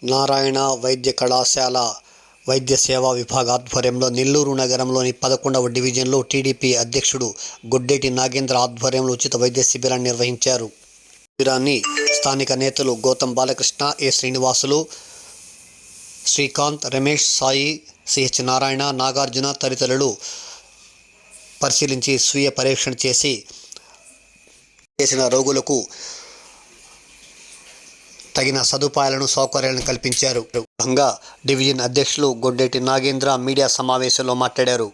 నారాయణ వైద్య కళాశాల వైద్య సేవా విభాగ ఆధ్వర్యంలో నెల్లూరు నగరంలోని 11వ డివిజన్లో టీడీపీ అధ్యక్షుడు గొడ్డేటి నాగేంద్ర ఆధ్వర్యంలో ఉచిత వైద్య శిబిరాన్ని నిర్వహించారు. శిబిరాన్ని స్థానిక నేతలు గౌతమ్ బాలకృష్ణ, ఏ శ్రీనివాసులు, శ్రీకాంత్, రమేష్, సాయి, సిహెచ్ నారాయణ, నాగార్జున తదితరులు పరిశీలించి స్వీయ పరీక్షణ చేసిన రోగులకు తగిన సదుపాయాలను సౌకర్యాలను కల్పించారు. డివిజన్ అధ్యక్షులు గొడ్డేటి నాగేంద్ర మీడియా సమావేశంలో మాట్లాడారు.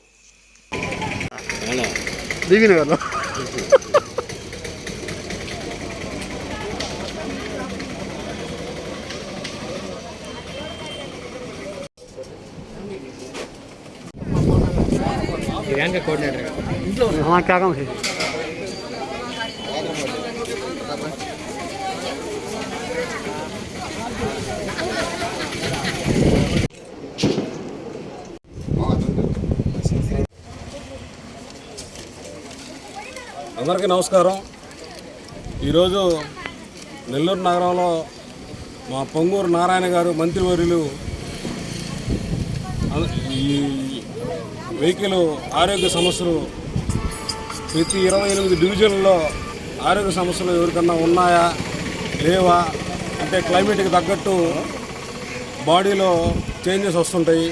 అందరికీ నమస్కారం. ఈరోజు నెల్లూరు నగరంలో మా పొంగూరు నారాయణ గారు మంత్రివర్యులు ఈ వెహికల్ ఆరోగ్య సమస్యలు ప్రతి 28 డివిజన్లలో ఆరోగ్య సమస్యలు ఎవరికన్నా ఉన్నాయా లేవా అంటే క్లైమేట్కి తగ్గట్టు బాడీలో చేంజెస్ వస్తుంటాయి,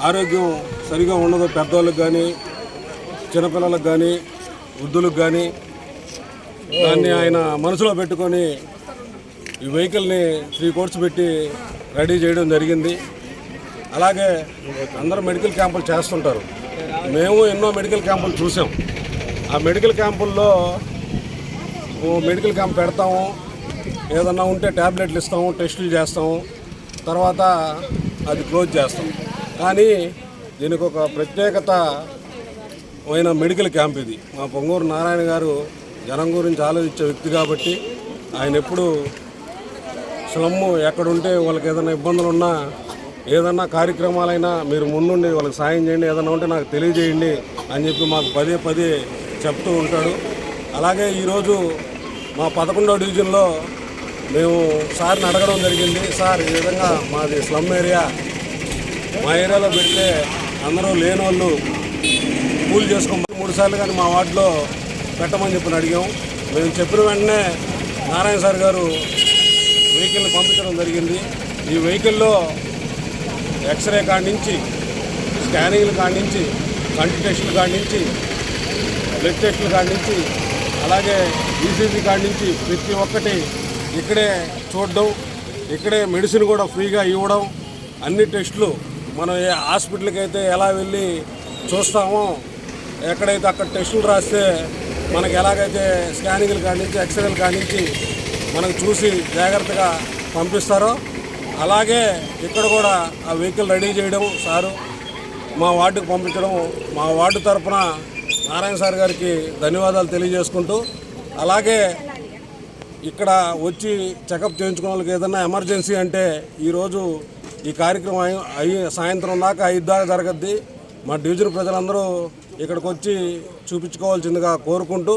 ఆరోగ్యం సరిగా ఉండదు, పెద్దవాళ్ళకి కానీ చిన్నపిల్లలకు కానీ వృద్ధులకు కానీ. దాన్ని ఆయన మనసులో పెట్టుకొని ఈ వెహికల్ని 3 కోర్స్ పెట్టి రెడీ చేయడం జరిగింది. అలాగే అందరూ మెడికల్ క్యాంపులు చేస్తుంటారు. మేము ఎన్నో మెడికల్ క్యాంపులు చూసాం. ఆ మెడికల్ క్యాంపుల్లో మెడికల్ క్యాంప్ పెడతాము, ఏదన్నా ఉంటే ట్యాబ్లెట్లు ఇస్తాము, టెస్టులు చేస్తాము, తర్వాత అది క్లోజ్ చేస్తాం. కానీ దీనికి ఒక ప్రత్యేకత అయిన మెడికల్ క్యాంప్ ఇది. మా పొంగూరు నారాయణ గారు జనం గురించి ఆలోచించే వ్యక్తి కాబట్టి ఆయన ఎప్పుడు స్లమ్ ఎక్కడుంటే వాళ్ళకి ఏదైనా ఇబ్బందులు ఉన్నా, ఏదన్నా కార్యక్రమాలైనా మీరు ముందుండి వాళ్ళకి సాయం చేయండి, ఏదైనా ఉంటే నాకు తెలియజేయండి అని చెప్పి మాకు పదే చెప్తూ ఉంటాడు. అలాగే ఈరోజు మా 11వ డివిజన్లో మేము సార్ని అడగడం జరిగింది. సార్, ఈ విధంగా మాది స్లమ్ ఏరియా, మా ఏరియాలో పెడితే అందరూ లేని వాళ్ళు కూలి చేసుకోమని 3 సార్లు కానీ మా వార్డులో పెట్టమని చెప్పి అడిగాం. మేము చెప్పిన వెంటనే నారాయణ సార్ గారు వెహికల్ని పంపించడం జరిగింది. ఈ వెహికల్లో ఎక్స్రే కాడి నుంచి, స్కానింగ్ల కాడి నుంచి, కంటి టెస్టుల కాడి నుంచి, బ్లడ్ టెస్టుల కాడి నుంచి, అలాగే ఈసీజీ కాడి నుంచి ప్రతి ఒక్కటి ఇక్కడే చూడడం, ఇక్కడే మెడిసిన్ కూడా ఫ్రీగా ఇవ్వడం. అన్ని టెస్టులు మనం ఏ హాస్పిటల్కి అయితే ఎలా వెళ్ళి చూస్తామో, ఎక్కడైతే అక్కడ టెస్టులు రాస్తే మనకి ఎలాగైతే స్కానింగ్లు కాడి నుంచి, ఎక్స్రేలు కాడి నుంచి మనకు చూసి జాగ్రత్తగా పంపిస్తారో అలాగే ఇక్కడ కూడా ఆ వెహికల్ రెడీ చేయడం, సారు మా వార్డుకు పంపించడం, మా వార్డు తరఫున నారాయణ సార్ గారికి ధన్యవాదాలు తెలియజేసుకుంటూ, అలాగే ఇక్కడ వచ్చి చెకప్ చేయించుకున్న వాళ్ళకి ఏదైనా ఎమర్జెన్సీ అంటే ఈరోజు ఈ కార్యక్రమం సాయంత్రం దాకా 5 దాకా జరగద్ది. మా డివిజన్ ప్రజలందరూ ఇక్కడికి వచ్చి చూపించుకోవాల్సిందిగా కోరుకుంటూ,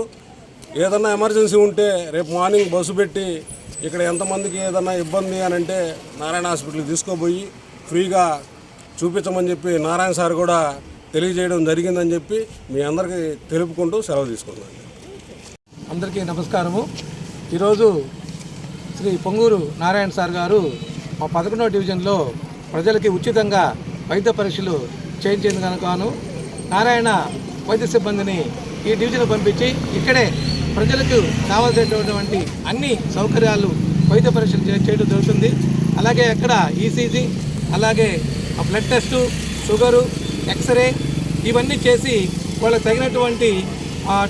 ఏదన్నా ఎమర్జెన్సీ ఉంటే రేపు మార్నింగ్ బస్సు పెట్టి ఇక్కడ ఎంతమందికి ఏదన్నా ఇబ్బంది అని అంటే నారాయణ హాస్పిటల్కి తీసుకోపోయి ఫ్రీగా చూపించమని చెప్పి నారాయణ సార్ కూడా తెలియజేయడం జరిగిందని చెప్పి మీ అందరికీ తెలుపుకుంటూ సెలవు తీసుకున్నాను. అందరికీ నమస్కారము. ఈరోజు శ్రీ పొంగూరు నారాయణ సార్ గారు మా 11వ డివిజన్లో ప్రజలకి ఉచితంగా వైద్య పరీక్షలు చేయించేందుకు గాను నారాయణ వైద్య సిబ్బందిని ఈ డివిజన్ పంపించి ఇక్కడే ప్రజలకు కావాల్సినటువంటి అన్ని సౌకర్యాలు వైద్య పరీక్షలు చేయడం జరుగుతుంది. అలాగే అక్కడ ఈసీజీ, అలాగే బ్లడ్ టెస్టు, షుగరు, ఎక్స్రే ఇవన్నీ చేసి వాళ్ళకి తగినటువంటి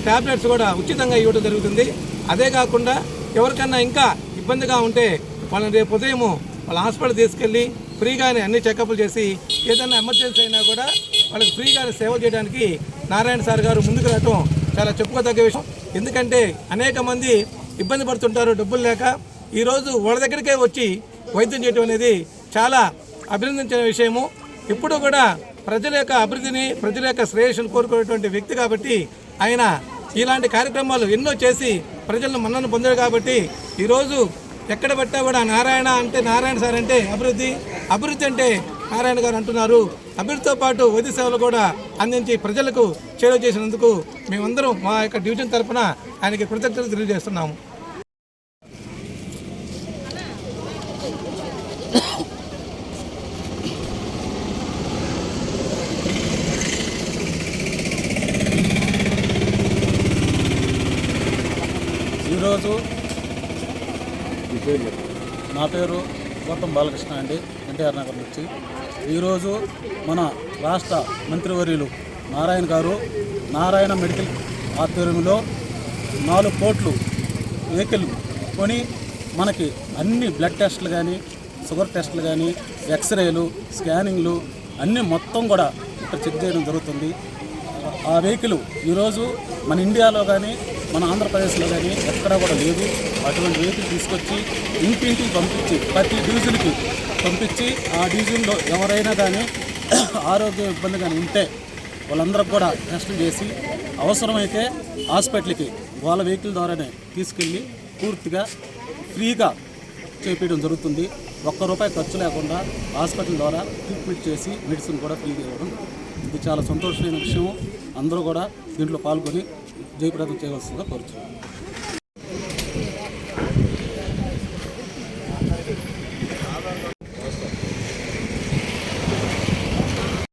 ట్యాబ్లెట్స్ కూడా ఉచితంగా ఇవ్వడం జరుగుతుంది. అదే కాకుండా ఎవరికన్నా ఇంకా ఇబ్బందిగా ఉంటే వాళ్ళని రేపు ఉదయం వాళ్ళ హాస్పిటల్ తీసుకెళ్ళి ఫ్రీగానే అన్ని చెకప్లు చేసి ఏదైనా ఎమర్జెన్సీ అయినా కూడా వాళ్ళకి ఫ్రీగానే సేవ చేయడానికి నారాయణ సార్ గారు ముందుకు రావటం చాలా చెప్పుకోదగ్గ విషయం. ఎందుకంటే అనేక మంది ఇబ్బంది పడుతుంటారు డబ్బులు లేక. ఈరోజు వాళ్ళ దగ్గరికే వచ్చి వైద్యం చేయడం అనేది చాలా అభినందించిన విషయము. ఇప్పుడు కూడా ప్రజల యొక్క అభివృద్ధిని, ప్రజల యొక్క శ్రేయస్సును కోరుకునేటువంటి వ్యక్తి కాబట్టి ఆయన ఇలాంటి కార్యక్రమాలు ఎన్నో చేసి ప్రజలను మన్నన పొందారు. కాబట్టి ఈరోజు ఎక్కడ పట్టా కూడా నారాయణ అంటే నారాయణ సార్ అంటే అభివృద్ధి, అభివృద్ధి అంటే నారాయణ గారు అంటున్నారు. అభివృద్ధితో పాటు వైద్య సేవలు కూడా అందించి ప్రజలకు చేరువ చేసినందుకు మేమందరం మా యొక్క డివిజన్ తరఫున ఆయనకి కృతజ్ఞతలు తెలియజేస్తున్నాము. ఈరోజు నా పేరు గౌతమ్ బాలకృష్ణ అండి, ఎన్టీఆర్ నగర్ నుంచి. ఈరోజు మన రాష్ట్ర మంత్రివర్యులు నారాయణ గారు నారాయణ మెడికల్ ఆధ్వర్యంలో 4 కోట్లు వెహికల్ కొని మనకి అన్ని బ్లడ్ టెస్టులు కానీ, షుగర్ టెస్టులు కానీ, ఎక్స్రేలు, స్కానింగ్లు అన్నీ మొత్తం కూడా ఇక్కడ చెక్ చేయడం జరుగుతుంది. ఆ వెహికల్ ఈరోజు మన ఇండియాలో కానీ మన ఆంధ్రప్రదేశ్లో కానీ ఎక్కడా కూడా లేదు. అటువంటి వెహికల్ తీసుకొచ్చి ఇంటింటికి పంపించి ప్రతి డివిజన్కి పంపించి ఆ డివిజన్లో ఎవరైనా కానీ ఆరోగ్య ఇబ్బంది కానీ ఉంటే వాళ్ళందరికి కూడా టెస్టులు చేసి అవసరమైతే హాస్పిటల్కి వాళ్ళ వెహికల్ ద్వారానే తీసుకెళ్ళి పూర్తిగా ఫ్రీగా చేపించడం జరుగుతుంది. ₹1 ఖర్చు లేకుండా హాస్పిటల్ ద్వారా ట్రీట్మెంట్ చేసి మెడిసిన్ కూడా ఫ్రీగా ఇవ్వడం. ఇది చాలా సంతోషమైన విషయం. అందరూ కూడా దీంట్లో పాల్గొని జయప్రదం చేయవలసిందిగా కోరుతున్నాను.